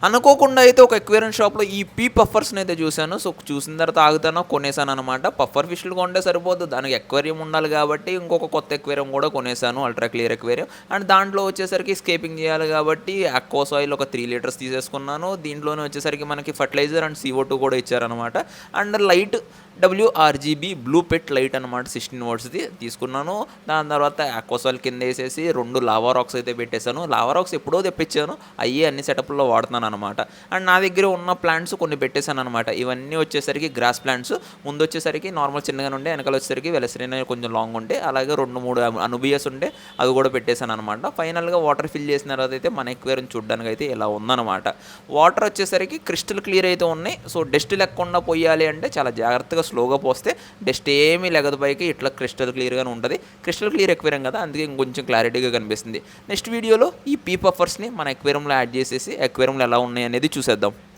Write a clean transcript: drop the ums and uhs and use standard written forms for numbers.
అనుకోకుండా అయితే ఒక ఎక్వేరియం షాప్లో ఈ పీ పఫర్స్ని అయితే చూశాను. సో చూసిన తర్వాత ఆగుతానో కొనేసాను అనమాట. పఫర్ ఫిష్లు కొంటే సరిపోదు, దానికి ఎక్వేరియం ఉండాలి కాబట్టి ఇంకొక కొత్త ఎక్వేరియం కూడా కొనేసాను, అల్ట్రా క్లియర్ ఎక్వేరియం. అండ్ దాంట్లో వచ్చేసరికి స్కేపింగ్ చేయాలి కాబట్టి అక్వా సాయిల్ ఒక 3 లీటర్స్ తీసేసుకున్నాను. దీంట్లోనే వచ్చేసరికి మనకి ఫర్టిలైజర్ అండ్ CO2 కూడా ఇచ్చారనమాట. And light WRGB blue pet light అనమాట, 16 వాట్స్ది తీసుకున్నాను. దాని తర్వాత అక్వాసాల్ కింద వేసేసి 2 లావా రాక్స్ అయితే పెట్టేశాను. లావా రాక్స్ ఎప్పుడో తెప్పించాను, అయ్యే అన్ని సెటప్లో వాడుతున్నాను అనమాట. అండ్ నా దగ్గర ఉన్న ప్లాంట్స్ కొన్ని పెట్టేశాను అనమాట. ఇవన్నీ వచ్చేసరికి గ్రాస్ ప్లాంట్స్. ముందు వచ్చేసరికి నార్మల్ చిన్నగా ఉండే, వెనకాల వచ్చేసరికి వెలసరిన కొంచెం లాంగ్ ఉంటే, అలాగే 2-3 అనుబియస్ ఉంటే అవి కూడా పెట్టేశాను అనమాట. ఫైనల్గా వాటర్ ఫిల్ చేసిన తర్వాత అయితే మన ఎక్వేరియం చూడడానికి అయితే ఇలా ఉందన్నమాట. వాటర్ వచ్చేసరికి క్రిస్టల్ క్లియర్ అయితే ఉన్నాయి. సో డస్ట్ లేకుండా పోయాలి అంటే చాలా జాగ్రత్తగా స్లోగా పోస్తే డస్ట్ ఏమీ లెగదు పైకి, ఇట్లా క్రిస్టల్ క్లియర్గానే ఉంటుంది. క్రిస్టల్ క్లియర్ ఎక్వేరియం కదా, అందుకే ఇంకొంచెం క్లారిటీగా కనిపిస్తుంది. నెక్స్ట్ వీడియోలో ఈ పీ పఫర్స్ని మన ఎక్వేరియంలో యాడ్ చేసేసి ఎక్వేరియంలో ఎలా ఉన్నాయి అనేది చూసేద్దాం.